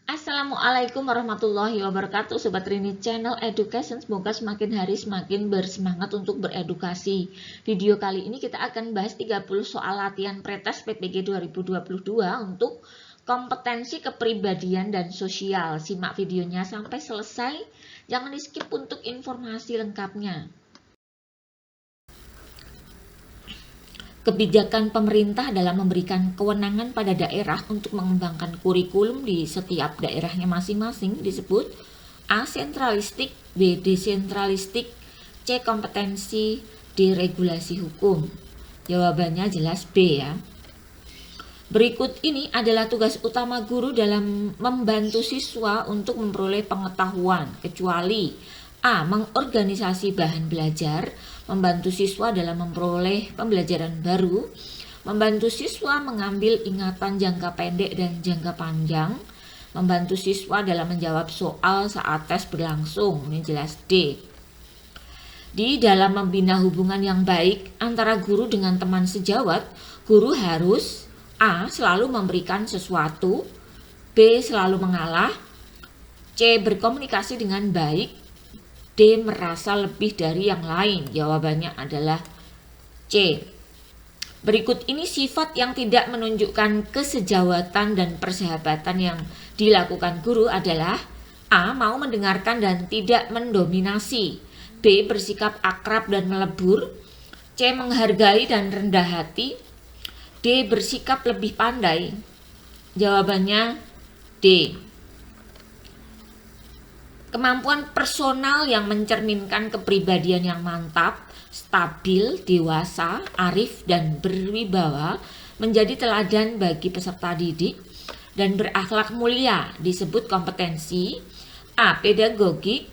Assalamualaikum warahmatullahi wabarakatuh, Sobat Rini Channel Education. Semoga semakin hari semakin bersemangat untuk beredukasi. Video kali ini kita akan bahas 30 soal latihan pretest PPG 2022 untuk kompetensi kepribadian dan sosial. Simak videonya sampai selesai, jangan di skip untuk informasi lengkapnya. Kebijakan pemerintah dalam memberikan kewenangan pada daerah untuk mengembangkan kurikulum di setiap daerahnya masing-masing disebut A. Sentralistik, B. Desentralistik, C. Kompetensi, D. Regulasi hukum. Jawabannya jelas B ya. Berikut ini adalah tugas utama guru dalam membantu siswa untuk memperoleh pengetahuan, kecuali A. Mengorganisasi bahan belajar, membantu siswa dalam memperoleh pembelajaran baru, membantu siswa mengambil ingatan jangka pendek dan jangka panjang, membantu siswa dalam menjawab soal saat tes berlangsung, ini jelas D. Di dalam membina hubungan yang baik antara guru dengan teman sejawat, guru harus A. Selalu memberikan sesuatu, B. Selalu mengalah, C. Berkomunikasi dengan baik, D. Merasa lebih dari yang lain. Jawabannya adalah C. Berikut ini sifat yang tidak menunjukkan kesejawatan dan persahabatan yang dilakukan guru adalah A. Mau mendengarkan dan tidak mendominasi, B. Bersikap akrab dan melebur, C. Menghargai dan rendah hati, D. Bersikap lebih pandai. Jawabannya D. Kemampuan personal yang mencerminkan kepribadian yang mantap, stabil, dewasa, arif, dan berwibawa menjadi teladan bagi peserta didik dan berakhlak mulia disebut kompetensi A. Pedagogik,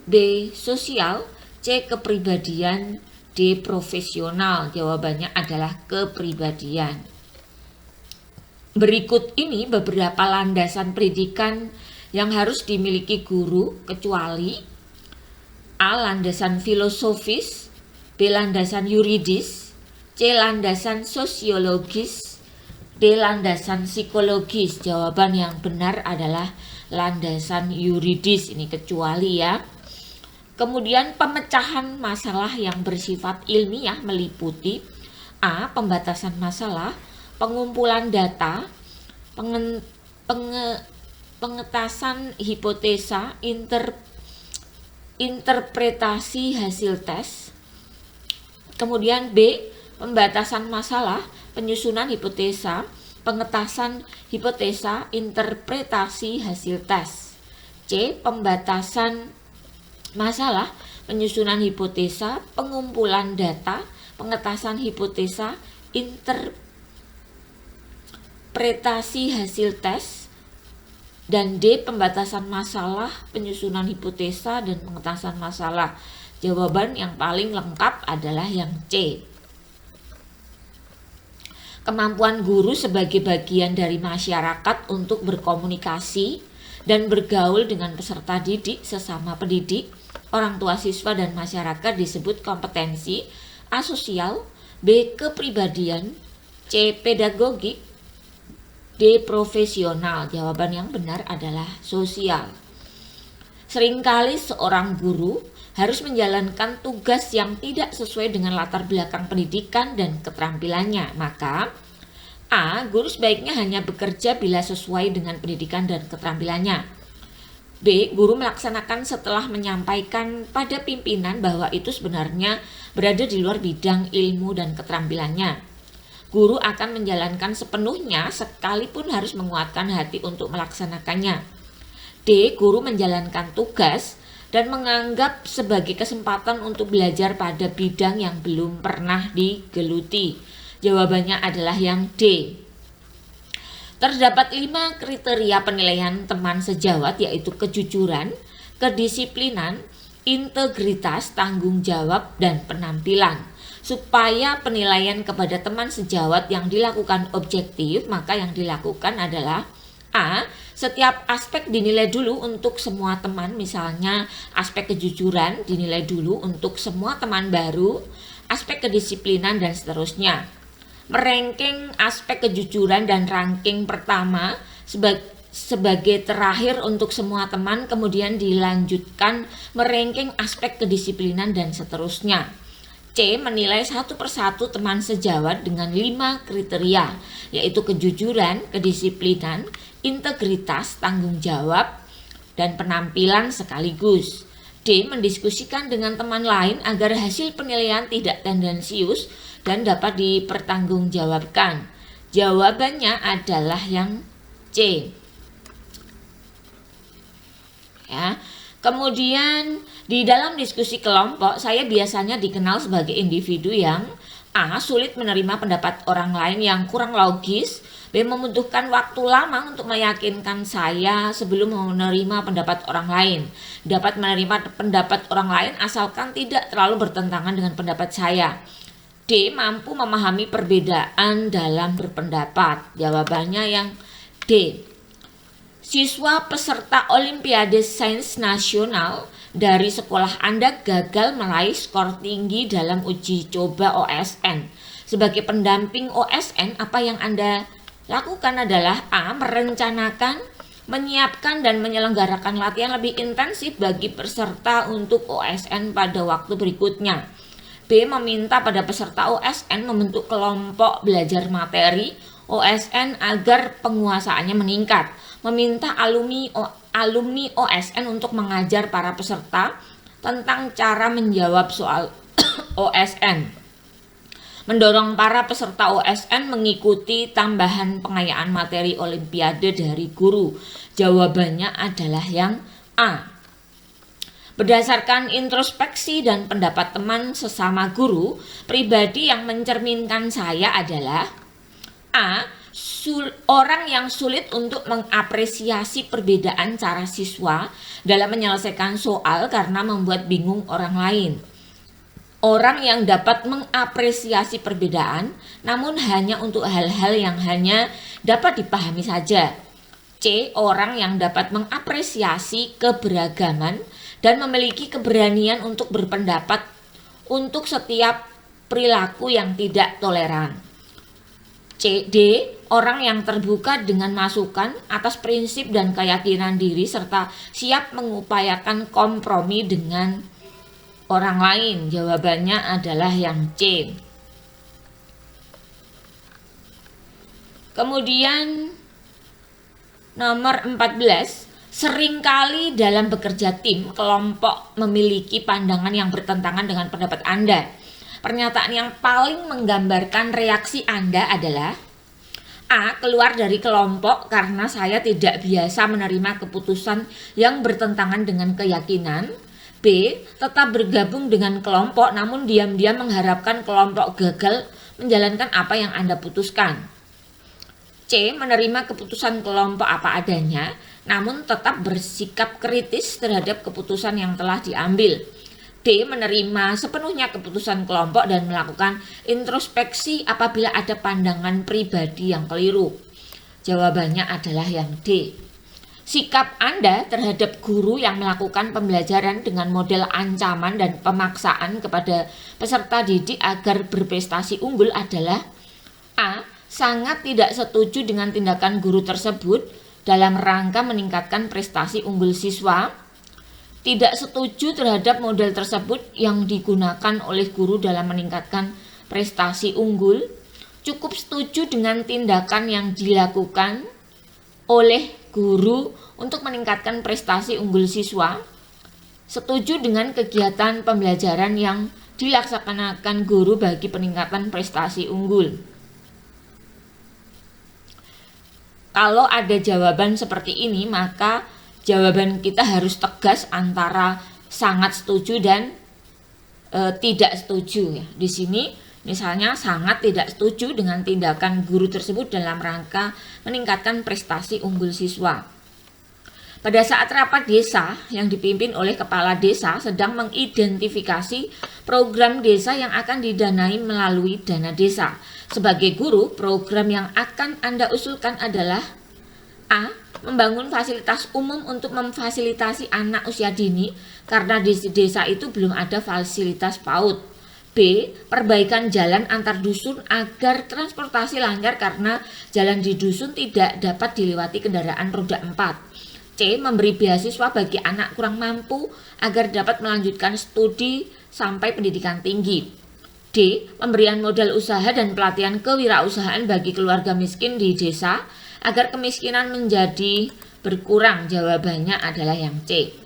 B. Sosial, C. Kepribadian, D. Profesional. Jawabannya adalah kepribadian. Berikut ini beberapa landasan pendidikan yang harus dimiliki guru, kecuali A. Landasan filosofis, B. Landasan yuridis, C. Landasan sosiologis, D. Landasan psikologis. Jawaban yang benar adalah landasan yuridis, ini kecuali ya. Kemudian pemecahan masalah yang bersifat ilmiah meliputi A. Pembatasan masalah, pengumpulan data, pengetasan hipotesa, interpretasi hasil tes. Kemudian B. Pembatasan masalah, penyusunan hipotesa, pengetasan hipotesa, interpretasi hasil tes. C. Pembatasan masalah, penyusunan hipotesa, pengumpulan data, pengetasan hipotesa, interpretasi hasil tes. Dan D. Pembatasan masalah, penyusunan hipotesa, dan pengetasan masalah. Jawaban yang paling lengkap adalah yang C. Kemampuan guru sebagai bagian dari masyarakat untuk berkomunikasi dan bergaul dengan peserta didik, sesama pendidik, orang tua siswa, dan masyarakat disebut kompetensi A. Sosial, B. Kepribadian, C. Pedagogik, D. Profesional. Jawaban yang benar adalah sosial. Seringkali seorang guru harus menjalankan tugas yang tidak sesuai dengan latar belakang pendidikan dan keterampilannya. Maka A. Guru sebaiknya hanya bekerja bila sesuai dengan pendidikan dan keterampilannya. B. Guru melaksanakan setelah menyampaikan pada pimpinan bahwa itu sebenarnya berada di luar bidang ilmu dan keterampilannya. Guru akan menjalankan sepenuhnya sekalipun harus menguatkan hati untuk melaksanakannya. D. Guru menjalankan tugas dan menganggap sebagai kesempatan untuk belajar pada bidang yang belum pernah digeluti. Jawabannya adalah yang D. Terdapat 5 kriteria penilaian teman sejawat, yaitu kejujuran, kedisiplinan, integritas, tanggung jawab, dan penampilan. Supaya penilaian kepada teman sejawat yang dilakukan objektif, maka yang dilakukan adalah A. Setiap aspek dinilai dulu untuk semua teman, misalnya aspek kejujuran dinilai dulu untuk semua teman baru, aspek kedisiplinan, dan seterusnya. Meranking aspek kejujuran dan ranking pertama sebagai terakhir untuk semua teman, kemudian dilanjutkan meranking aspek kedisiplinan dan seterusnya. C. Menilai satu persatu teman sejawat dengan 5 kriteria, yaitu kejujuran, kedisiplinan, integritas, tanggung jawab, dan penampilan sekaligus. D. Mendiskusikan dengan teman lain agar hasil penilaian tidak tendensius dan dapat dipertanggungjawabkan. Jawabannya adalah yang C. Ya. Kemudian di dalam diskusi kelompok, saya biasanya dikenal sebagai individu yang A. Sulit menerima pendapat orang lain yang kurang logis. B. Membutuhkan waktu lama untuk meyakinkan saya sebelum menerima pendapat orang lain. Dapat menerima pendapat orang lain asalkan tidak terlalu bertentangan dengan pendapat saya. D. Mampu memahami perbedaan dalam berpendapat. Jawabannya yang D. Siswa peserta Olimpiade Sains Nasional dari sekolah Anda gagal meraih skor tinggi dalam uji coba OSN. Sebagai pendamping OSN, apa yang Anda lakukan adalah A. Merencanakan, menyiapkan dan menyelenggarakan latihan lebih intensif bagi peserta untuk OSN pada waktu berikutnya. B. Meminta pada peserta OSN membentuk kelompok belajar materi OSN agar penguasaannya meningkat. Meminta alumni OSN untuk mengajar para peserta tentang cara menjawab soal OSN. Mendorong para peserta OSN mengikuti tambahan pengayaan materi Olimpiade dari guru. Jawabannya adalah yang A. Berdasarkan introspeksi dan pendapat teman sesama guru, pribadi yang mencerminkan saya adalah A. Orang yang sulit untuk mengapresiasi perbedaan cara siswa dalam menyelesaikan soal karena membuat bingung orang lain. Orang yang dapat mengapresiasi perbedaan namun hanya untuk hal-hal yang hanya dapat dipahami saja. C. Orang yang dapat mengapresiasi keberagaman dan memiliki keberanian untuk berpendapat untuk setiap perilaku yang tidak toleran. D. Orang yang terbuka dengan masukan atas prinsip dan keyakinan diri serta siap mengupayakan kompromi dengan orang lain. Jawabannya adalah yang C. Kemudian nomor 14, seringkali dalam bekerja tim, kelompok memiliki pandangan yang bertentangan dengan pendapat Anda. Pernyataan yang paling menggambarkan reaksi Anda adalah A. Keluar dari kelompok karena saya tidak biasa menerima keputusan yang bertentangan dengan keyakinan. B. Tetap bergabung dengan kelompok namun diam-diam mengharapkan kelompok gagal menjalankan apa yang Anda putuskan. C. Menerima keputusan kelompok apa adanya namun tetap bersikap kritis terhadap keputusan yang telah diambil. D. Menerima sepenuhnya keputusan kelompok dan melakukan introspeksi apabila ada pandangan pribadi yang keliru. Jawabannya adalah yang D. Sikap Anda terhadap guru yang melakukan pembelajaran dengan model ancaman dan pemaksaan kepada peserta didik agar berprestasi unggul adalah A. Sangat tidak setuju dengan tindakan guru tersebut dalam rangka meningkatkan prestasi unggul siswa. Tidak setuju terhadap model tersebut yang digunakan oleh guru dalam meningkatkan prestasi unggul. Cukup setuju dengan tindakan yang dilakukan oleh guru untuk meningkatkan prestasi unggul siswa. Setuju dengan kegiatan pembelajaran yang dilaksanakan guru bagi peningkatan prestasi unggul. Kalau ada jawaban seperti ini, maka jawaban kita harus tegas antara sangat setuju dan tidak setuju ya. Di sini misalnya sangat tidak setuju dengan tindakan guru tersebut dalam rangka meningkatkan prestasi unggul siswa. Pada saat rapat desa yang dipimpin oleh kepala desa sedang mengidentifikasi program desa yang akan didanai melalui dana desa. Sebagai guru, program yang akan Anda usulkan adalah A. Membangun fasilitas umum untuk memfasilitasi anak usia dini karena di desa itu belum ada fasilitas PAUD. B. Perbaikan jalan antar dusun agar transportasi lancar karena jalan di dusun tidak dapat dilewati kendaraan roda 4. C. Memberi beasiswa bagi anak kurang mampu agar dapat melanjutkan studi sampai pendidikan tinggi. D. Pemberian modal usaha dan pelatihan kewirausahaan bagi keluarga miskin di desa agar kemiskinan menjadi berkurang. Jawabannya adalah yang C.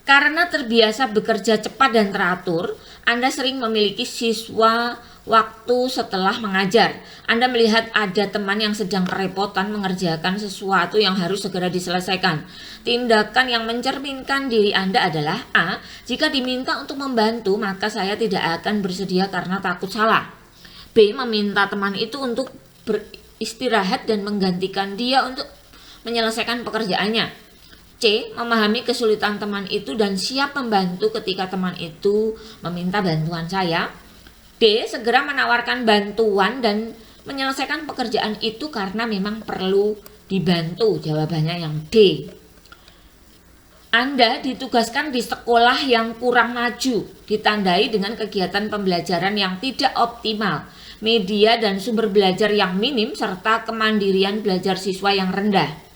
Karena terbiasa bekerja cepat dan teratur, Anda sering memiliki siswa waktu setelah mengajar. Anda melihat ada teman yang sedang kerepotan mengerjakan sesuatu yang harus segera diselesaikan. Tindakan yang mencerminkan diri Anda adalah A. Jika diminta untuk membantu, maka saya tidak akan bersedia karena takut salah. B. Meminta teman itu untuk beristirahat dan menggantikan dia untuk menyelesaikan pekerjaannya. C. Memahami kesulitan teman itu dan siap membantu ketika teman itu meminta bantuan saya. D. Segera menawarkan bantuan dan menyelesaikan pekerjaan itu karena memang perlu dibantu. Jawabannya yang D. Anda ditugaskan di sekolah yang kurang maju, ditandai dengan kegiatan pembelajaran yang tidak optimal, media dan sumber belajar yang minim, serta kemandirian belajar siswa yang rendah.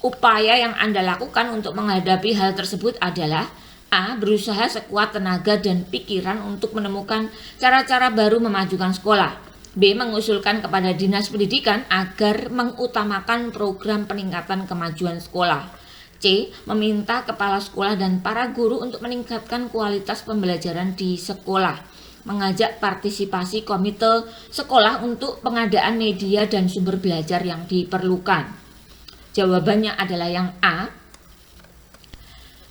Upaya yang Anda lakukan untuk menghadapi hal tersebut adalah A. Berusaha sekuat tenaga dan pikiran untuk menemukan cara-cara baru memajukan sekolah. B. Mengusulkan kepada Dinas Pendidikan agar mengutamakan program peningkatan kemajuan sekolah. C. Meminta kepala sekolah dan para guru untuk meningkatkan kualitas pembelajaran di sekolah. Mengajak partisipasi komite sekolah untuk pengadaan media dan sumber belajar yang diperlukan. Jawabannya adalah yang A.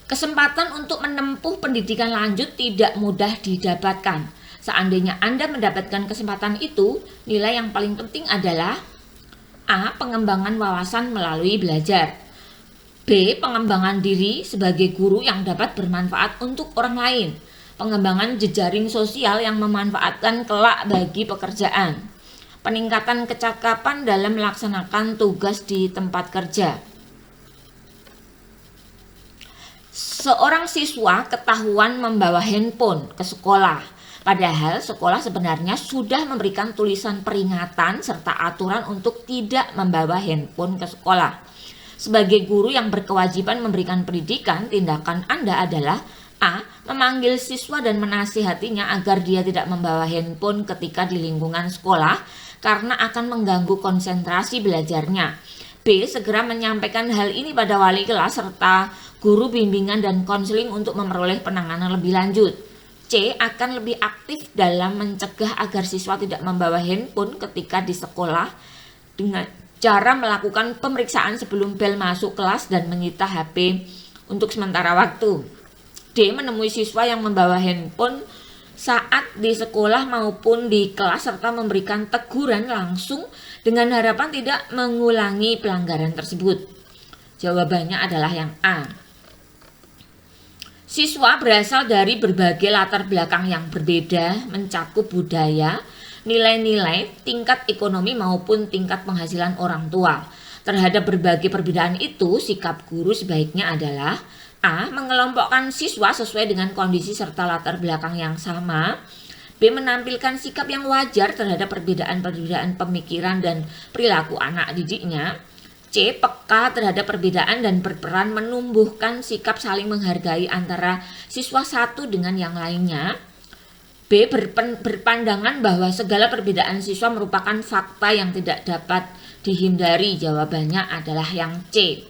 Kesempatan untuk menempuh pendidikan lanjut tidak mudah didapatkan. Seandainya Anda mendapatkan kesempatan itu, nilai yang paling penting adalah A. Pengembangan wawasan melalui belajar. B. Pengembangan diri sebagai guru yang dapat bermanfaat untuk orang lain. Pengembangan jejaring sosial yang memanfaatkan kelak bagi pekerjaan. Peningkatan kecakapan dalam melaksanakan tugas di tempat kerja. Seorang siswa ketahuan membawa handphone ke sekolah, padahal sekolah sebenarnya sudah memberikan tulisan peringatan serta aturan untuk tidak membawa handphone ke sekolah. Sebagai guru yang berkewajiban memberikan pendidikan, tindakan Anda adalah A. Memanggil siswa dan menasihatinya agar dia tidak membawa handphone ketika di lingkungan sekolah karena akan mengganggu konsentrasi belajarnya. B. Segera menyampaikan hal ini pada wali kelas serta guru bimbingan dan konseling untuk memperoleh penanganan lebih lanjut. C. Akan lebih aktif dalam mencegah agar siswa tidak membawa handphone ketika di sekolah dengan cara melakukan pemeriksaan sebelum bel masuk kelas dan menyita HP untuk sementara waktu. D. Menemui siswa yang membawa handphone saat di sekolah maupun di kelas serta memberikan teguran langsung dengan harapan tidak mengulangi pelanggaran tersebut. Jawabannya adalah yang A. Siswa berasal dari berbagai latar belakang yang berbeda, mencakup budaya, nilai-nilai, tingkat ekonomi maupun tingkat penghasilan orang tua. Terhadap berbagai perbedaan itu, sikap guru sebaiknya adalah A. Mengelompokkan siswa sesuai dengan kondisi serta latar belakang yang sama. B. Menampilkan sikap yang wajar terhadap perbedaan-perbedaan pemikiran dan perilaku anak didiknya. C. Peka terhadap perbedaan dan berperan menumbuhkan sikap saling menghargai antara siswa satu dengan yang lainnya. B. Berpandangan bahwa segala perbedaan siswa merupakan fakta yang tidak dapat dihindari. Jawabannya adalah yang C.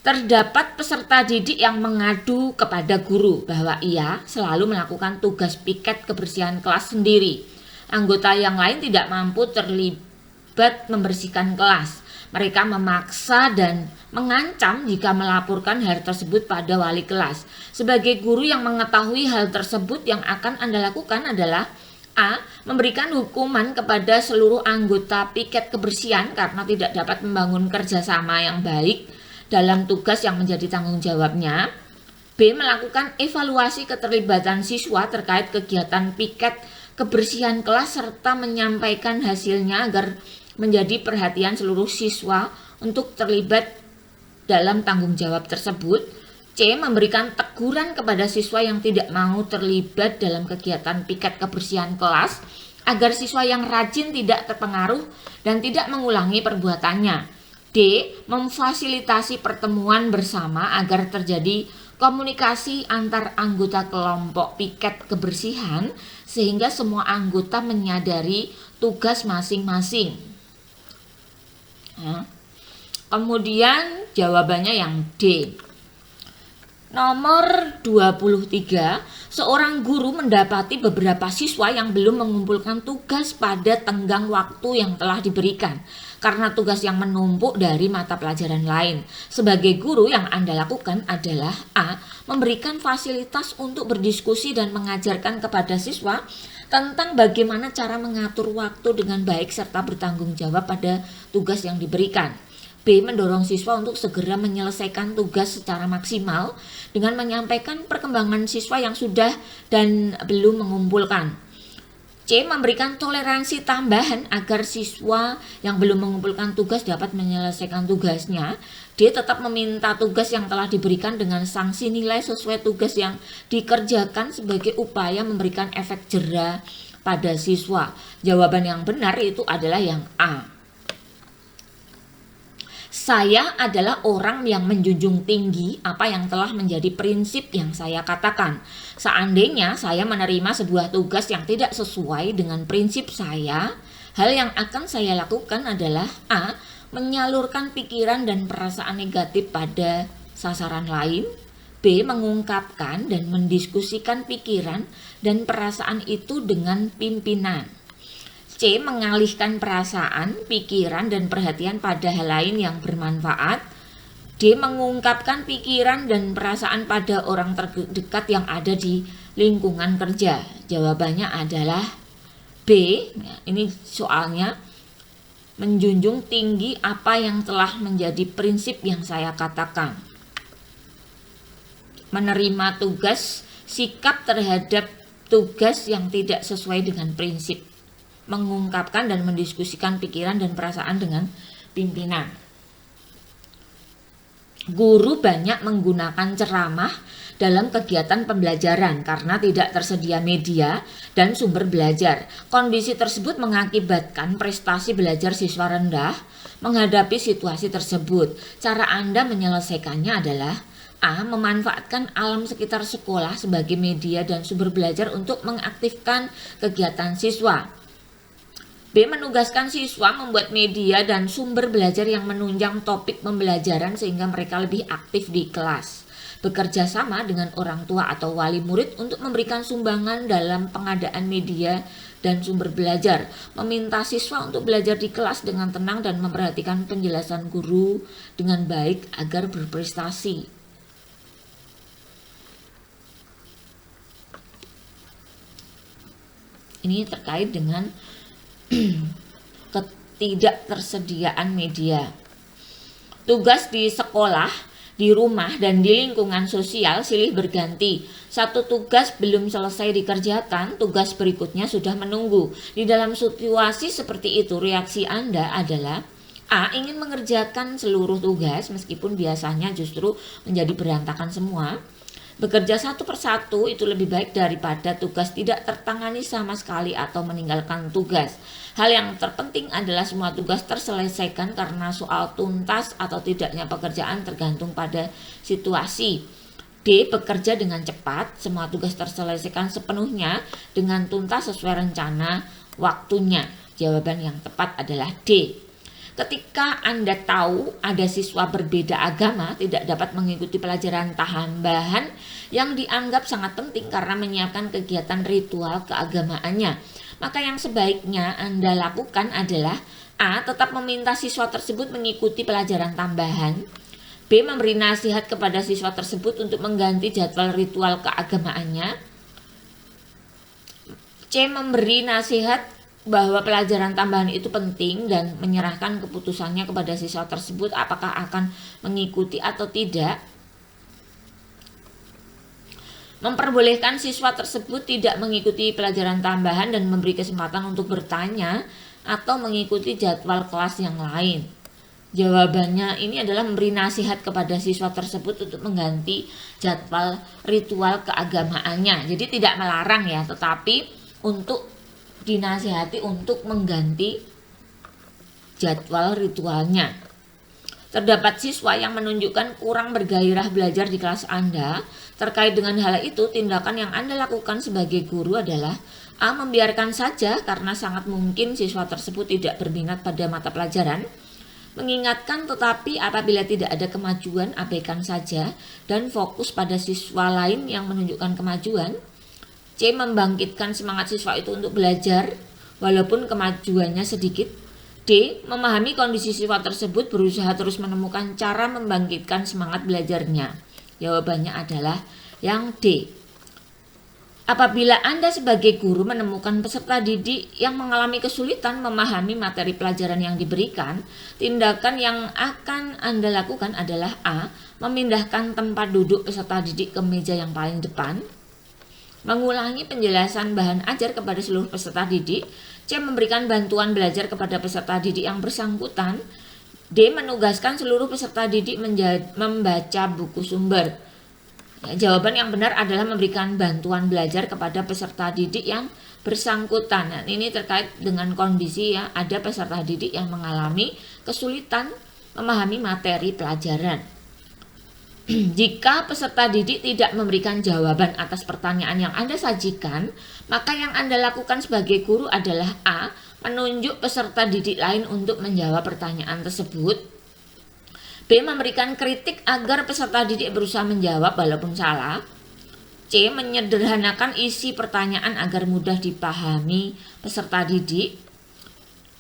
Terdapat peserta didik yang mengadu kepada guru bahwa ia selalu melakukan tugas piket kebersihan kelas sendiri. Anggota yang lain tidak mampu terlibat membersihkan kelas. Mereka memaksa dan mengancam jika melaporkan hal tersebut pada wali kelas. Sebagai guru yang mengetahui hal tersebut, yang akan Anda lakukan adalah A. Memberikan hukuman kepada seluruh anggota piket kebersihan karena tidak dapat membangun kerjasama yang baik dalam tugas yang menjadi tanggung jawabnya. B. Melakukan evaluasi keterlibatan siswa terkait kegiatan piket kebersihan kelas serta menyampaikan hasilnya agar menjadi perhatian seluruh siswa untuk terlibat dalam tanggung jawab tersebut. C. Memberikan teguran kepada siswa yang tidak mau terlibat dalam kegiatan piket kebersihan kelas agar siswa yang rajin tidak terpengaruh dan tidak mengulangi perbuatannya. D. Memfasilitasi pertemuan bersama agar terjadi komunikasi antar anggota kelompok piket kebersihan sehingga semua anggota menyadari tugas masing-masing. Kemudian jawabannya yang D. Nomor 23, seorang guru mendapati beberapa siswa yang belum mengumpulkan tugas pada tenggang waktu yang telah diberikan karena tugas yang menumpuk dari mata pelajaran lain. Sebagai guru, yang Anda lakukan adalah A. Memberikan fasilitas untuk berdiskusi dan mengajarkan kepada siswa tentang bagaimana cara mengatur waktu dengan baik serta bertanggung jawab pada tugas yang diberikan. B. Mendorong siswa untuk segera menyelesaikan tugas secara maksimal dengan menyampaikan perkembangan siswa yang sudah dan belum mengumpulkan. C. Memberikan toleransi tambahan agar siswa yang belum mengumpulkan tugas dapat menyelesaikan tugasnya. D. Tetap meminta tugas yang telah diberikan dengan sanksi nilai sesuai tugas yang dikerjakan sebagai upaya memberikan efek jera pada siswa. Jawaban yang benar itu adalah yang A. Saya adalah orang yang menjunjung tinggi apa yang telah menjadi prinsip yang saya katakan. Seandainya saya menerima sebuah tugas yang tidak sesuai dengan prinsip saya, hal yang akan saya lakukan adalah A. Menyalurkan pikiran dan perasaan negatif pada sasaran lain. B. Mengungkapkan dan mendiskusikan pikiran dan perasaan itu dengan pimpinan. C. Mengalihkan perasaan, pikiran, dan perhatian pada hal lain yang bermanfaat. D. Mengungkapkan pikiran dan perasaan pada orang terdekat yang ada di lingkungan kerja. Jawabannya adalah B. Ini soalnya menjunjung tinggi apa yang telah menjadi prinsip yang saya katakan. Menerima tugas, sikap terhadap tugas yang tidak sesuai dengan prinsip. Mengungkapkan dan mendiskusikan pikiran dan perasaan dengan pimpinan. Guru banyak menggunakan ceramah dalam kegiatan pembelajaran karena tidak tersedia media dan sumber belajar. Kondisi tersebut mengakibatkan prestasi belajar siswa rendah. Menghadapi situasi tersebut, cara Anda menyelesaikannya adalah A. Memanfaatkan alam sekitar sekolah sebagai media dan sumber belajar untuk mengaktifkan kegiatan siswa. B. Menugaskan siswa membuat media dan sumber belajar yang menunjang topik pembelajaran sehingga mereka lebih aktif di kelas. Bekerja sama dengan orang tua atau wali murid untuk memberikan sumbangan dalam pengadaan media dan sumber belajar. Meminta siswa untuk belajar di kelas dengan tenang dan memperhatikan penjelasan guru dengan baik agar berprestasi. Ini terkait dengan ketidaktersediaan media. Tugas di sekolah, di rumah, dan di lingkungan sosial silih berganti. Satu tugas belum selesai dikerjakan, tugas berikutnya sudah menunggu. Di dalam situasi seperti itu, reaksi Anda adalah A. Ingin mengerjakan seluruh tugas meskipun biasanya justru menjadi berantakan semua. Bekerja satu persatu itu lebih baik daripada tugas tidak tertangani sama sekali atau meninggalkan tugas. Hal yang terpenting adalah semua tugas terselesaikan karena soal tuntas atau tidaknya pekerjaan tergantung pada situasi. D. Bekerja dengan cepat, semua tugas terselesaikan sepenuhnya dengan tuntas sesuai rencana waktunya. Jawaban yang tepat adalah D. Ketika Anda tahu ada siswa berbeda agama tidak dapat mengikuti pelajaran tambahan yang dianggap sangat penting karena menyiapkan kegiatan ritual keagamaannya, maka yang sebaiknya Anda lakukan adalah A. Tetap meminta siswa tersebut mengikuti pelajaran tambahan. B. Memberi nasihat kepada siswa tersebut untuk mengganti jadwal ritual keagamaannya. C. Memberi nasihat bahwa pelajaran tambahan itu penting dan menyerahkan keputusannya kepada siswa tersebut apakah akan mengikuti atau tidak. Memperbolehkan siswa tersebut tidak mengikuti pelajaran tambahan dan memberi kesempatan untuk bertanya atau mengikuti jadwal kelas yang lain. Jawabannya ini adalah memberi nasihat kepada siswa tersebut untuk mengganti jadwal ritual keagamaannya. Jadi tidak melarang ya, tetapi untuk dinasihati untuk mengganti jadwal ritualnya. Terdapat siswa yang menunjukkan kurang bergairah belajar di kelas Anda. Terkait dengan hal itu, tindakan yang Anda lakukan sebagai guru adalah A. Membiarkan saja karena sangat mungkin siswa tersebut tidak berminat pada mata pelajaran. Mengingatkan, tetapi apabila tidak ada kemajuan, abaikan saja dan fokus pada siswa lain yang menunjukkan kemajuan. C. Membangkitkan semangat siswa itu untuk belajar walaupun kemajuannya sedikit. D. Memahami kondisi siswa tersebut, berusaha terus menemukan cara membangkitkan semangat belajarnya. Jawabannya adalah yang D. Apabila Anda sebagai guru menemukan peserta didik yang mengalami kesulitan memahami materi pelajaran yang diberikan, tindakan yang akan Anda lakukan adalah A. Memindahkan tempat duduk peserta didik ke meja yang paling depan. Mengulangi penjelasan bahan ajar kepada seluruh peserta didik. C. Memberikan bantuan belajar kepada peserta didik yang bersangkutan. D. Menugaskan seluruh peserta didik membaca buku sumber. Jawaban yang benar adalah memberikan bantuan belajar kepada peserta didik yang bersangkutan. Nah, ini terkait dengan kondisi ya, ada peserta didik yang mengalami kesulitan memahami materi pelajaran. Jika peserta didik tidak memberikan jawaban atas pertanyaan yang Anda sajikan, maka yang Anda lakukan sebagai guru adalah A. Menunjuk peserta didik lain untuk menjawab pertanyaan tersebut. B. Memberikan kritik agar peserta didik berusaha menjawab walaupun salah. C. Menyederhanakan isi pertanyaan agar mudah dipahami peserta didik.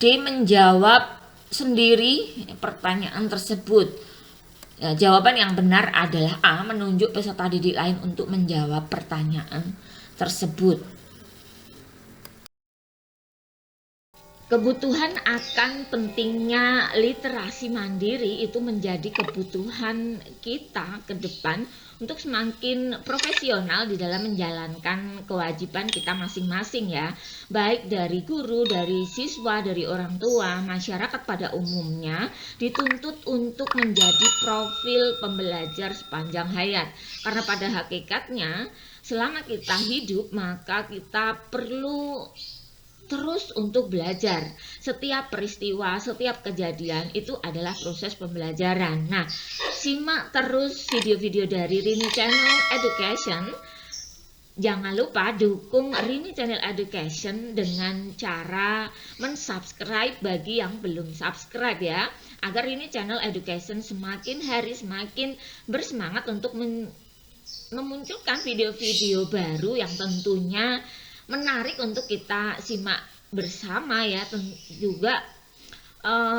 D. Menjawab sendiri pertanyaan tersebut. Ya, jawaban yang benar adalah A. Menunjuk peserta didik lain untuk menjawab pertanyaan tersebut. Kebutuhan akan pentingnya literasi mandiri itu menjadi kebutuhan kita ke depan untuk semakin profesional di dalam menjalankan kewajiban kita masing-masing ya, baik dari guru, dari siswa, dari orang tua, masyarakat pada umumnya dituntut untuk menjadi profil pembelajar sepanjang hayat. Karena pada hakikatnya selama kita hidup maka kita perlu terus untuk belajar. Setiap peristiwa, setiap kejadian itu adalah proses pembelajaran. Nah, simak terus video-video dari Rini Channel Education. Jangan lupa dukung Rini Channel Education dengan cara mensubscribe bagi yang belum subscribe ya, agar Rini Channel Education semakin hari semakin bersemangat untuk memunculkan video-video baru yang tentunya menarik untuk kita simak bersama ya. Juga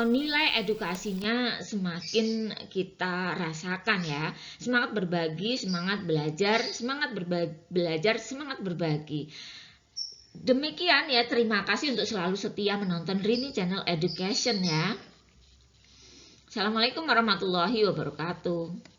nilai edukasinya semakin kita rasakan ya. Semangat berbagi, semangat belajar, semangat berbagi. Demikian ya, terima kasih untuk selalu setia menonton Rini Channel Education ya. Assalamualaikum warahmatullahi wabarakatuh.